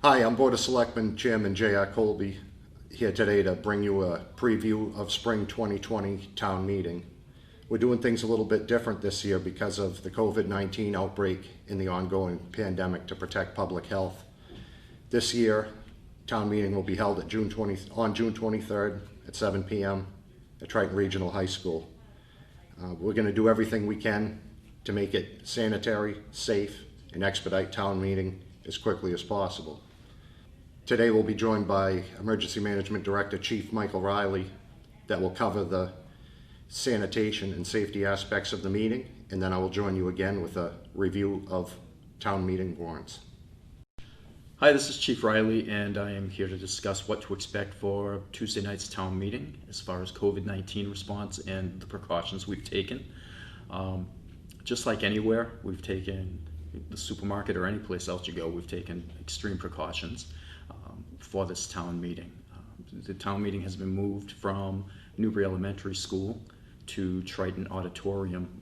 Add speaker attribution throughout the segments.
Speaker 1: Hi, I'm Board of Selectmen Chairman J.R. Colby, here today to bring you a preview of Spring 2020 Town Meeting. We're doing things a little bit different this year because of the COVID-19 outbreak and the ongoing pandemic to protect public health. This year, Town Meeting will be held on June 23rd at 7 p.m. at Triton Regional High School. We're going to do everything we can to make it sanitary, safe, and expedite Town Meeting as quickly as possible. Today we'll be joined by Emergency Management Director Chief Michael Riley that will cover the sanitation and safety aspects of the meeting, and then I will join you again with a review of Town Meeting warrants.
Speaker 2: Hi, this is Chief Riley, and I am here to discuss what to expect for Tuesday night's Town Meeting as far as COVID-19 response and the precautions we've taken. Just like anywhere, we've taken the supermarket or any place else you go, we've taken extreme precautions for this town meeting. The town meeting has been moved from Newbury Elementary School to Triton Auditorium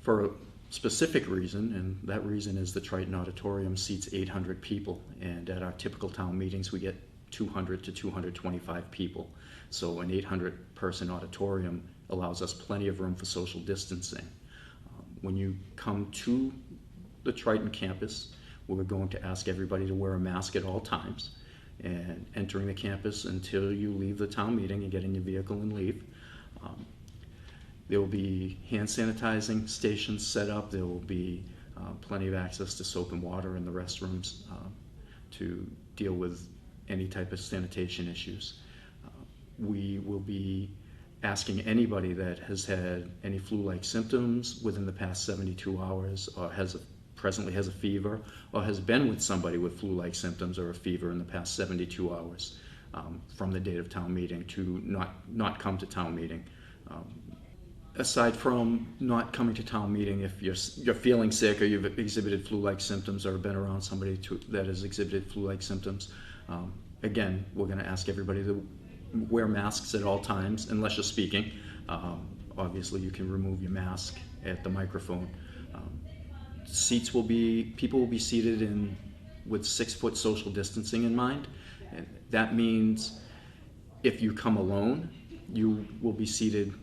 Speaker 2: for a specific reason, and that reason is the Triton Auditorium seats 800 people, and at our typical town meetings we get 200 to 225 people. So an 800-person auditorium allows us plenty of room for social distancing. When you come to the Triton campus, we're going to ask everybody to wear a mask at all times, and entering the campus until you leave the town meeting and get in your vehicle and leave. There will be hand sanitizing stations set up. There will be plenty of access to soap and water in the restrooms to deal with any type of sanitation issues. We will be asking anybody that has had any flu-like symptoms within the past 72 hours or presently has a fever or has been with somebody with flu-like symptoms or a fever in the past 72 hours from the date of town meeting to not come to town meeting. Aside from not coming to town meeting, if you're feeling sick or you've exhibited flu-like symptoms or been around somebody that has exhibited flu-like symptoms, again, we're going to ask everybody to wear masks at all times unless you're speaking. Obviously, you can remove your mask at the microphone. People will be seated with 6-foot social distancing in mind. And that means if you come alone, you will be seated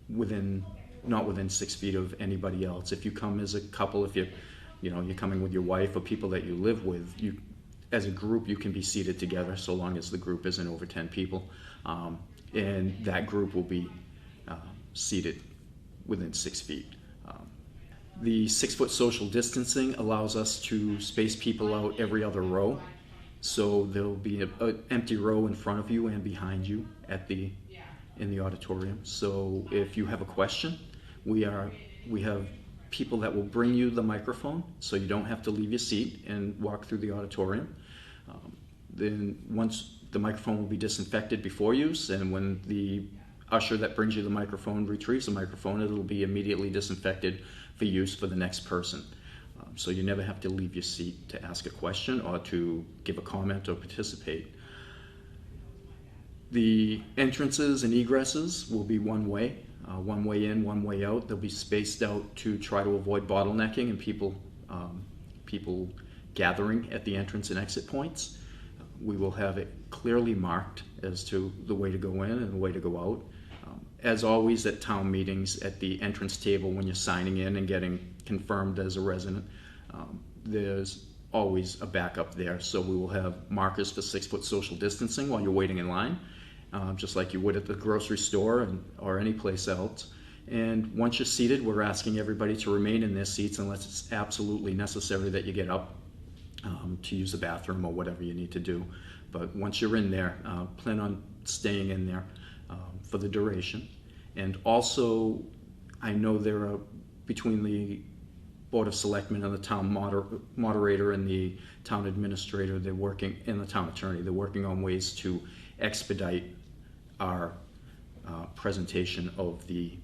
Speaker 2: not within 6 feet of anybody else. If you come as a couple, if you're coming with your wife or people that you live with, as a group you can be seated together so long as the group isn't over 10 people, and that group will be seated within 6 feet. The 6-foot social distancing allows us to space people out every other row, so there'll be an empty row in front of you and behind you in the auditorium. So if you have a question, we have people that will bring you the microphone, so you don't have to leave your seat and walk through the auditorium. Then once the microphone will be disinfected before use, and when the usher that brings you the microphone retrieves the microphone, it'll be immediately disinfected for use for the next person. So you never have to leave your seat to ask a question or to give a comment or participate. The entrances and egresses will be one way in, one way out. They'll be spaced out to try to avoid bottlenecking and people gathering at the entrance and exit points. We will have it clearly marked as to the way to go in and the way to go out. As always at town meetings, at the entrance table when you're signing in and getting confirmed as a resident, there's always a backup there. So we will have markers for 6-foot social distancing while you're waiting in line, just like you would at the grocery store or any place else. And once you're seated, we're asking everybody to remain in their seats unless it's absolutely necessary that you get up to use the bathroom or whatever you need to do. But once you're in there, plan on staying in there for the duration. And also, I know there are, between the Board of Selectmen and the town moderator and the town administrator, and the town attorney, they're working on ways to expedite our presentation of the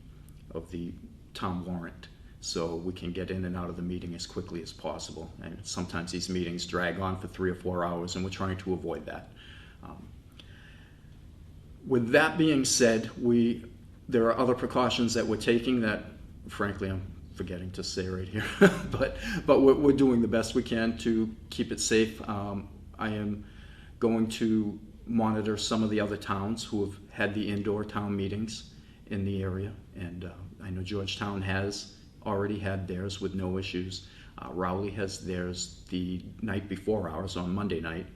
Speaker 2: town warrant, so we can get in and out of the meeting as quickly as possible. And sometimes these meetings drag on for 3 or 4 hours, and we're trying to avoid that. With that being said, there are other precautions that we're taking that, frankly, I'm forgetting to say right here. but we're doing the best we can to keep it safe. I am going to monitor some of the other towns who have had the indoor town meetings in the area, and I know Georgetown has already had theirs with no issues. Rowley has theirs the night before ours on Monday night,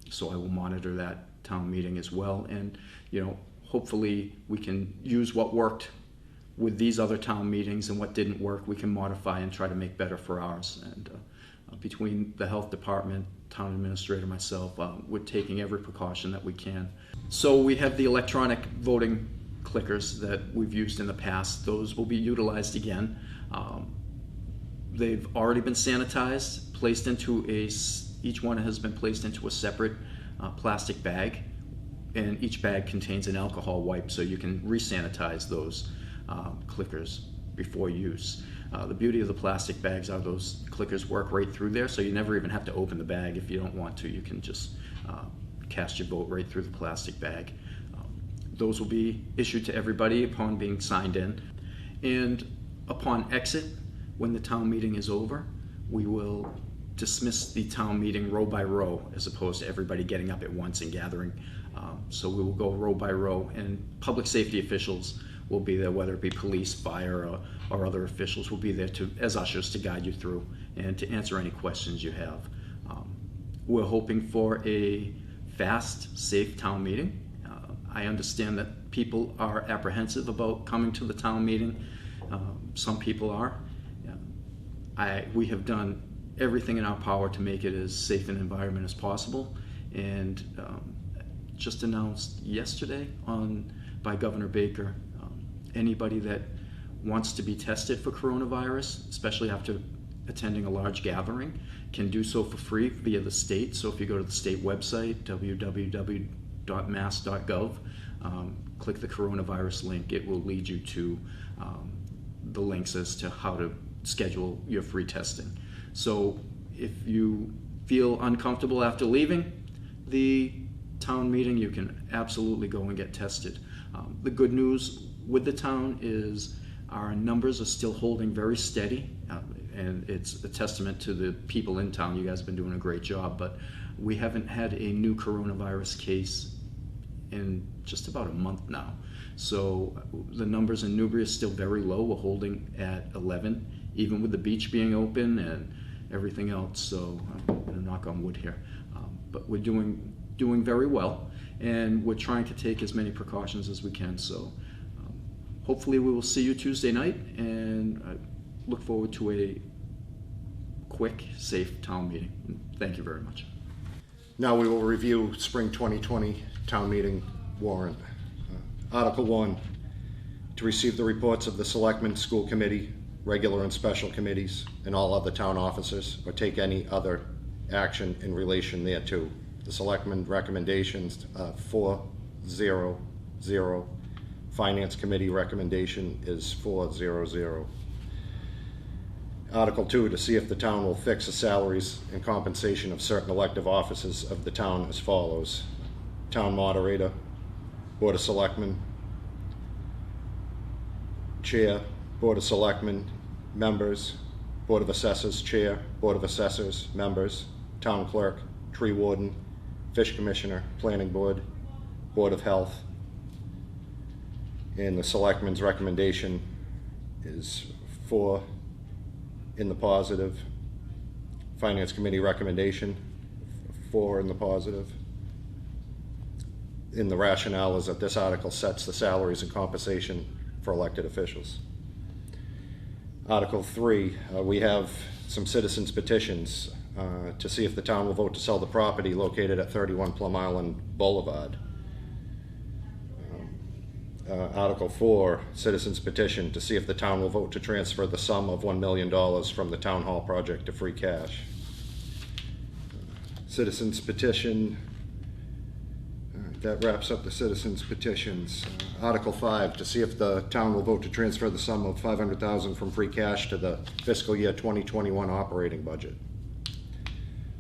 Speaker 2: so I will monitor that town meeting as well, and hopefully we can use what worked with these other town meetings, and what didn't work we can modify and try to make better for ours. And between the health department, town administrator, myself, we're taking every precaution that we can. So we have the electronic voting clickers that we've used in the past. Those will be utilized again. They've already been sanitized, placed into each one has been placed into a separate plastic bag, and each bag contains an alcohol wipe, so you can re-sanitize those clickers before use. The beauty of the plastic bags are those clickers work right through there, so you never even have to open the bag if you don't want to. You can just cast your vote right through the plastic bag. Those will be issued to everybody upon being signed in. And upon exit, when the town meeting is over, we will dismiss the town meeting row by row, as opposed to everybody getting up at once and gathering. So we will go row by row, and public safety officials will be there, whether it be police, fire, or other officials will be there as ushers to guide you through and to answer any questions you have. We're hoping for a fast, safe town meeting. I understand that people are apprehensive about coming to the town meeting. Some people are. We have done everything in our power to make it as safe an environment as possible, and just announced yesterday by Governor Baker, anybody that wants to be tested for coronavirus, especially after attending a large gathering, can do so for free via the state. So if you go to the state website, www.mass.gov, click the coronavirus link, it will lead you to the links as to how to schedule your free testing. So if you feel uncomfortable after leaving the town meeting, you can absolutely go and get tested. The good news with the town is our numbers are still holding very steady, and it's a testament to the people in town. You guys have been doing a great job, but we haven't had a new coronavirus case in just about a month now. So the numbers in Newbury are still very low. We're holding at 11, even with the beach being open and everything else. So I'm going to knock on wood here, but we're doing very well, and we're trying to take as many precautions as we can. So hopefully we will see you Tuesday night, and I look forward to a quick, safe town meeting. Thank you very much.
Speaker 1: Now we will review spring 2020 town meeting warrant. Article 1, to receive the reports of the Selectmen, School Committee, regular and special committees, and all other town officers, or take any other action in relation thereto. The Selectmen recommendations 4-0-0. Finance Committee recommendation is 4-0-0. Article 2, to see if the town will fix the salaries and compensation of certain elective officers of the town as follows: Town Moderator, Board of Selectmen, Chair, Board of Selectmen, Members, Board of Assessors, Chair, Board of Assessors, Members, Town Clerk, Tree Warden, Fish Commissioner, Planning Board, Board of Health. And the Selectmen's recommendation is 4 in the positive. Finance Committee recommendation, 4 in the positive. In the rationale is that this article sets the salaries and compensation for elected officials. Article 3, we have some citizens' petitions to see if the town will vote to sell the property located at 31 Plum Island Boulevard. Article 4, citizens' petition to see if the town will vote to transfer the sum of $1 million from the town hall project to free cash. Citizens' petition, that wraps up the citizens' petitions. Article 5, to see if the town will vote to transfer the sum of $500,000 from free cash to the fiscal year 2021 operating budget.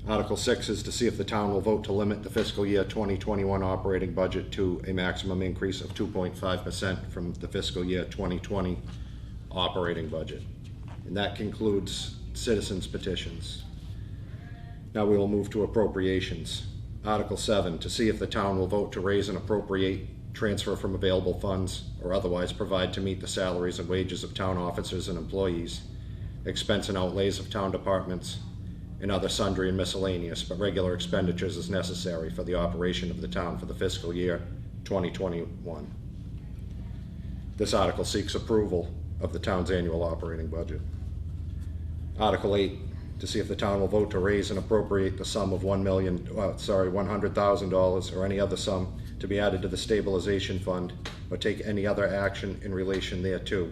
Speaker 1: Article 6 is to see if the town will vote to limit the fiscal year 2021 operating budget to a maximum increase of 2.5% from the fiscal year 2020 operating budget. And that concludes citizens' petitions. Now we will move to appropriations. Article 7, to see if the town will vote to raise and appropriate, transfer from available funds, or otherwise provide to meet the salaries and wages of town officers and employees, expense and outlays of town departments, and other sundry and miscellaneous, but regular expenditures as necessary for the operation of the town for the fiscal year 2021. This article seeks approval of the town's annual operating budget. Article 8, to see if the town will vote to raise and appropriate the sum of $100,000 or any other sum to be added to the stabilization fund or take any other action in relation thereto.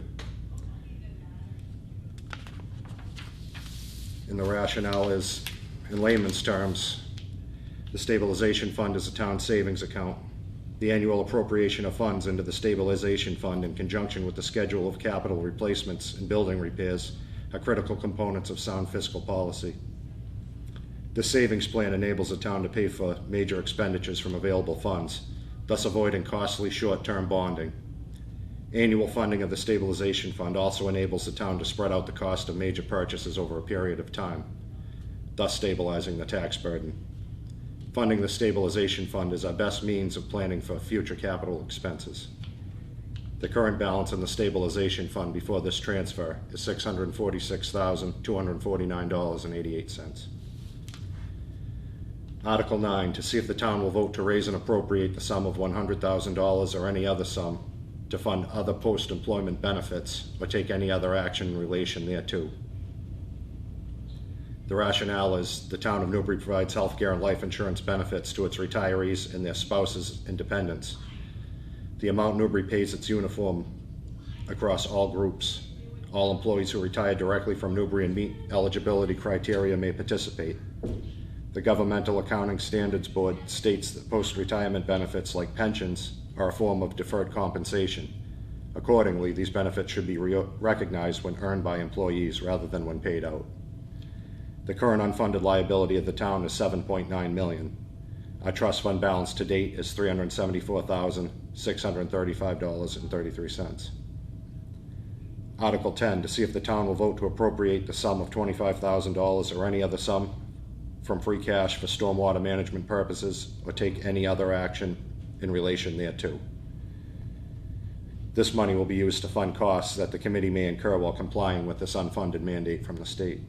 Speaker 1: And the rationale is, in layman's terms, the stabilization fund is a town savings account. The annual appropriation of funds into the stabilization fund in conjunction with the schedule of capital replacements and building repairs are critical components of sound fiscal policy. This savings plan enables the town to pay for major expenditures from available funds, thus avoiding costly short-term bonding. Annual funding of the stabilization fund also enables the town to spread out the cost of major purchases over a period of time, thus stabilizing the tax burden. Funding the stabilization fund is our best means of planning for future capital expenses. The current balance in the stabilization fund before this transfer is $646,249.88. Article 9, to see if the town will vote to raise and appropriate the sum of $100,000 or any other sum to fund other post-employment benefits or take any other action in relation thereto. The rationale is the town of Newbury provides health care and life insurance benefits to its retirees and their spouses and dependents. The amount Newbury pays its uniform across all groups. All employees who retire directly from Newbury and meet eligibility criteria may participate. The Governmental Accounting Standards Board states that post-retirement benefits like pensions are a form of deferred compensation. Accordingly, these benefits should be recognized when earned by employees rather than when paid out. The current unfunded liability of the town is $7.9 million. Our trust fund balance to date is $374,635.33. Article 10, to see if the town will vote to appropriate the sum of $25,000 or any other sum from free cash for stormwater management purposes or take any other action in relation thereto. This money will be used to fund costs that the committee may incur while complying with this unfunded mandate from the state.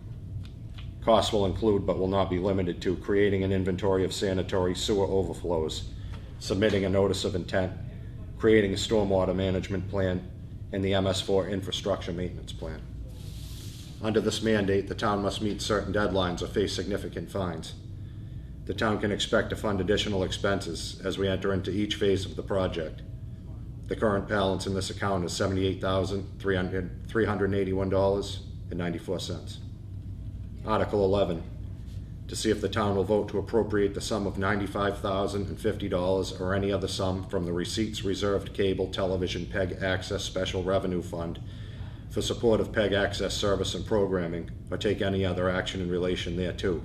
Speaker 1: Costs will include, but will not be limited to, creating an inventory of sanitary sewer overflows, submitting a notice of intent, creating a stormwater management plan, and the MS4 infrastructure maintenance plan. Under this mandate, the town must meet certain deadlines or face significant fines. The town can expect to fund additional expenses as we enter into each phase of the project. The current balance in this account is $78,381.94. Article 11, to see if the town will vote to appropriate the sum of $95,050 or any other sum from the Receipts Reserved Cable Television PEG Access Special Revenue Fund for support of PEG access service and programming, or take any other action in relation thereto.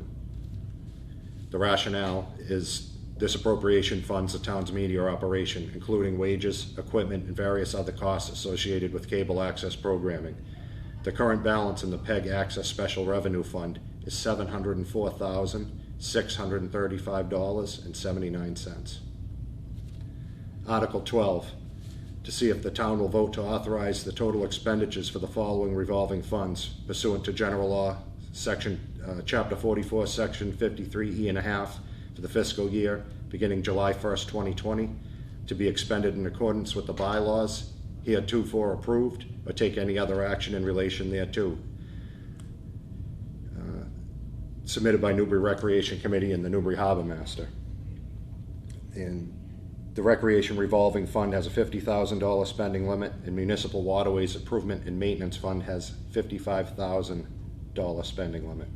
Speaker 1: The rationale is this appropriation funds the town's media operation, including wages, equipment, and various other costs associated with cable access programming. The current balance in the PEG Access Special Revenue Fund is $704,635.79. Article 12, to see if the town will vote to authorize the total expenditures for the following revolving funds pursuant to General Law, Chapter 44, Section 53E and a half for the fiscal year beginning July 1st, 2020, to be expended in accordance with the bylaws heretofore approved, or take any other action in relation thereto. Submitted by Newbury Recreation Committee and the Newbury Harbor Master. And the Recreation Revolving Fund has a $50,000 spending limit, and Municipal Waterways Improvement and Maintenance Fund has $55,000 spending limit.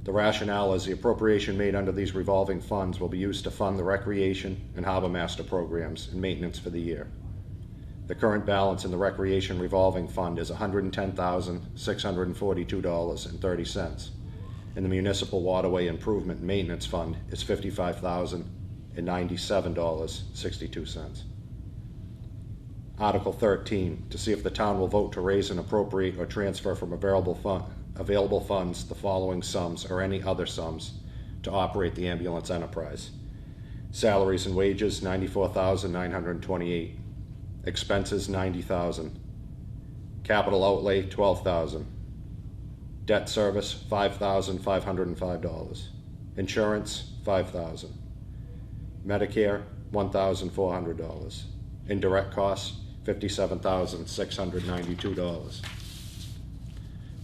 Speaker 1: The rationale is the appropriation made under these revolving funds will be used to fund the recreation and harbor master programs and maintenance for the year. The current balance in the Recreation Revolving Fund is $110,642.30, and the Municipal Waterway Improvement and Maintenance Fund is $55,097.62. Article 13, to see if the town will vote to raise and appropriate or transfer from available funds the following sums or any other sums to operate the ambulance enterprise. Salaries and wages, $94,928. Expenses, $90,000. Capital outlay, $12,000. Debt service, $5,505. Insurance, $5,000. Medicare, $1,400. Indirect costs, $57,692.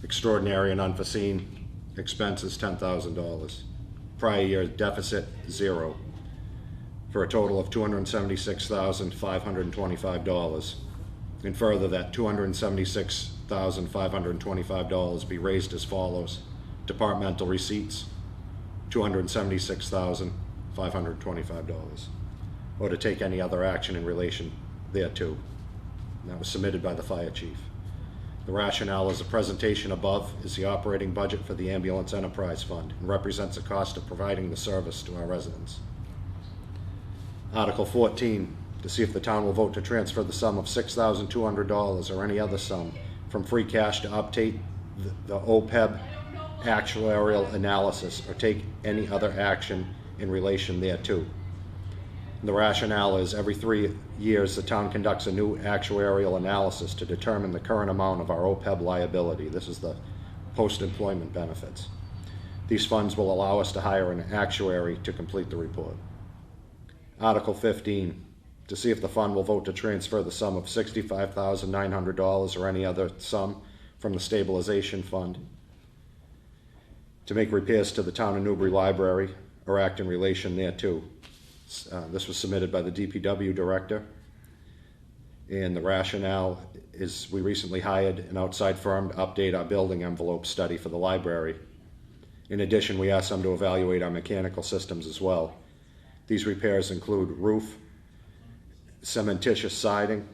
Speaker 1: Extraordinary and unforeseen expenses, $10,000. Prior year deficit, $0, for a total of $276,525. And further, that $276,525 be raised as follows: departmental receipts, $276,525, or to take any other action in relation thereto. And that was submitted by the fire chief. The rationale is the presentation above is the operating budget for the Ambulance Enterprise Fund and represents the cost of providing the service to our residents. Article 14, to see if the town will vote to transfer the sum of $6,200 or any other sum from free cash to update the OPEB actuarial analysis or take any other action in relation thereto. And the rationale is every 3 years the town conducts a new actuarial analysis to determine the current amount of our OPEB liability. This is the post-employment benefits. These funds will allow us to hire an actuary to complete the report. Article 15, to see if the fund will vote to transfer the sum of $65,900 or any other sum from the stabilization fund to make repairs to the town of Newbury Library or act in relation thereto. This was submitted by the DPW director, and the rationale is we recently hired an outside firm to update our building envelope study for the library. In addition, we asked them to evaluate our mechanical systems as well. These repairs include roof, cementitious siding,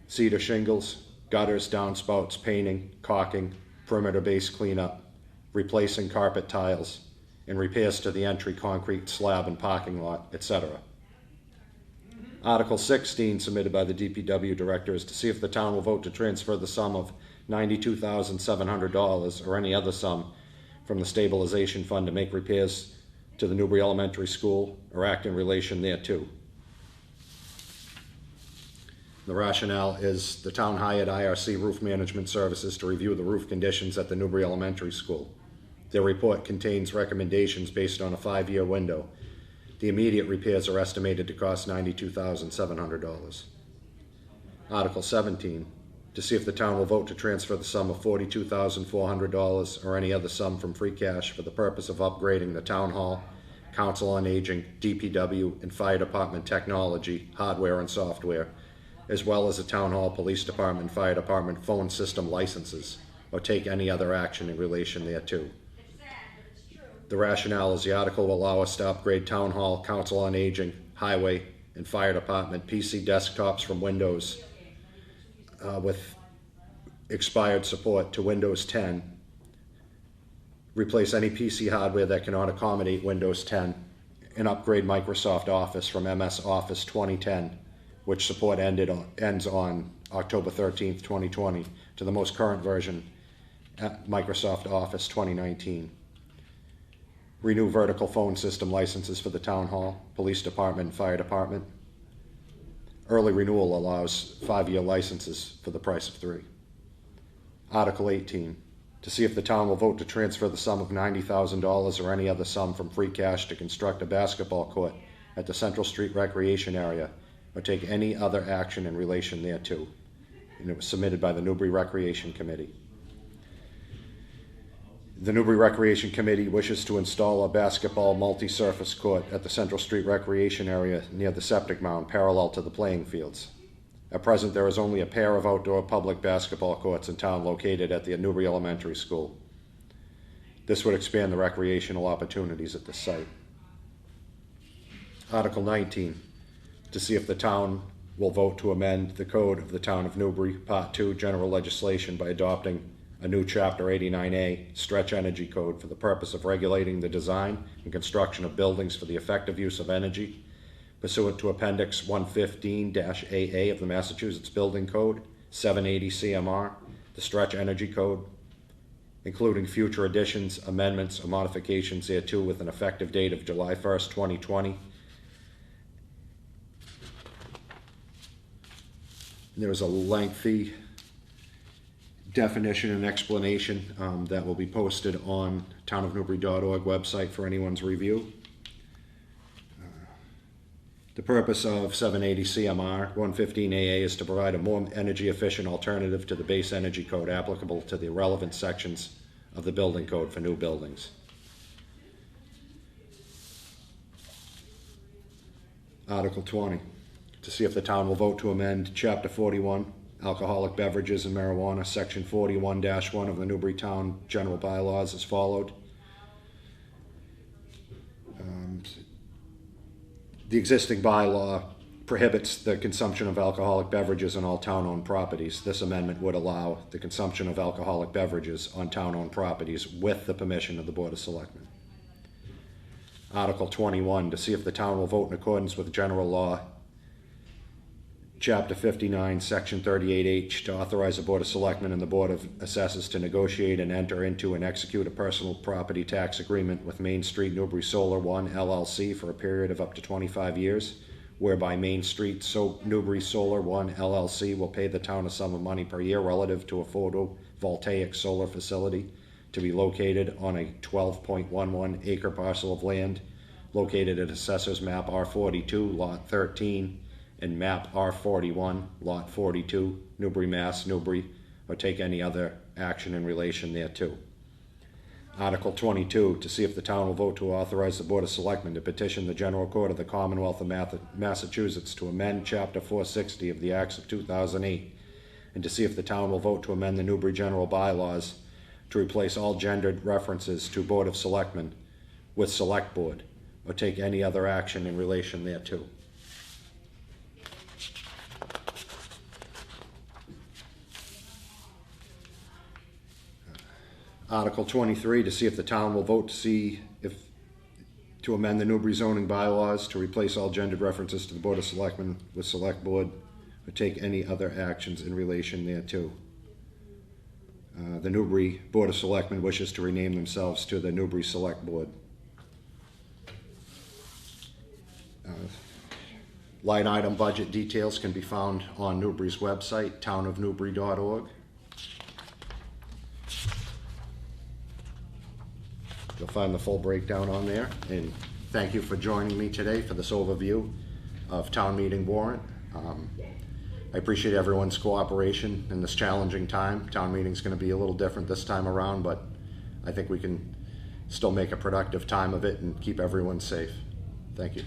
Speaker 1: cedar shingles, gutters, downspouts, painting, caulking, perimeter base cleanup, replacing carpet tiles, and repairs to the entry concrete slab and parking lot, etc. Article 16, submitted by the DPW director, is to see if the town will vote to transfer the sum of $92,700 or any other sum from the stabilization fund to make repairs to the Newbury Elementary School or act in relation thereto. The rationale is the town hired IRC Roof Management Services to review the roof conditions at the Newbury Elementary School. Their report contains recommendations based on a 5-year window. The immediate repairs are estimated to cost $92,700. Article 17, to see if the town will vote to transfer the sum of $42,400 or any other sum from free cash for the purpose of upgrading the Town Hall, Council on Aging, DPW, and Fire Department technology, hardware and software, as well as the Town Hall, Police Department, and Fire Department phone system licenses, or take any other action in relation thereto. The rationale is the article will allow us to upgrade Town Hall, Council on Aging, Highway, and Fire Department PC desktops from Windows with expired support to Windows 10, replace any PC hardware that cannot accommodate Windows 10, and upgrade Microsoft Office from MS Office 2010, which support ends on October 13th, 2020, to the most current version, Microsoft Office 2019. Renew vertical phone system licenses for the Town Hall, Police Department, and Fire Department. Early renewal allows 5-year licenses for the price of 3. Article 18, to see if the town will vote to transfer the sum of $90,000 or any other sum from free cash to construct a basketball court at the Central Street Recreation Area or take any other action in relation thereto. And it was submitted by the Newbury Recreation Committee. The Newbury Recreation Committee wishes to install a basketball multi-surface court at the Central Street Recreation Area near the septic mound, parallel to the playing fields. At present, there is only a pair of outdoor public basketball courts in town located at the Newbury Elementary School. This would expand the recreational opportunities at this site. Article 19, to see if the town will vote to amend the code of the Town of Newbury, Part 2, General Legislation by adopting a new Chapter 89A Stretch Energy Code for the purpose of regulating the design and construction of buildings for the effective use of energy, pursuant to Appendix 115-AA of the Massachusetts Building Code, 780 CMR, the Stretch Energy Code, including future additions, amendments, or modifications thereto with an effective date of July 1st, 2020. There is a lengthy definition and explanation that will be posted on townofnewbury.org website for anyone's review. The purpose of 780 CMR 115AA is to provide a more energy efficient alternative to the base energy code applicable to the relevant sections of the building code for new buildings. Article 20, to see if the town will vote to amend Chapter 41, Alcoholic Beverages and Marijuana, Section 41-1 of the Newbury Town General Bylaws as followed. The existing bylaw prohibits the consumption of alcoholic beverages on all town-owned properties. This amendment would allow the consumption of alcoholic beverages on town-owned properties with the permission of the Board of Selectmen. Article 21, to see if the town will vote in accordance with general law, Chapter 59, Section 38H, to authorize the Board of Selectmen and the Board of Assessors to negotiate and enter into and execute a personal property tax agreement with Main Street Newbury Solar One LLC for a period of up to 25 years, whereby Main Street Newbury Solar One LLC will pay the town a sum of money per year relative to a photovoltaic solar facility to be located on a 12.11 acre parcel of land located at Assessor's Map R42, Lot 13, and Map R41, Lot 42, Newbury, Mass, Newbury, or take any other action in relation thereto. Article 22, to see if the town will vote to authorize the Board of Selectmen to petition the General Court of the Commonwealth of Massachusetts to amend Chapter 460 of the Acts of 2008, and to see if the town will vote to amend the Newbury General Bylaws to replace all gendered references to Board of Selectmen with Select Board, or take any other action in relation thereto. Article 23, to see if the town will vote to amend the Newbury zoning bylaws to replace all gendered references to the Board of Selectmen with Select Board, or take any other actions in relation thereto. The Newbury Board of Selectmen wishes to rename themselves to the Newbury Select Board. Line item budget details can be found on Newbury's website, townofnewbury.org. You'll find the full breakdown on there, and thank you for joining me today for this overview of town meeting warrant. I appreciate everyone's cooperation in this challenging time. Town meeting's going to be a little different this time around, but I think we can still make a productive time of it and keep everyone safe. Thank you.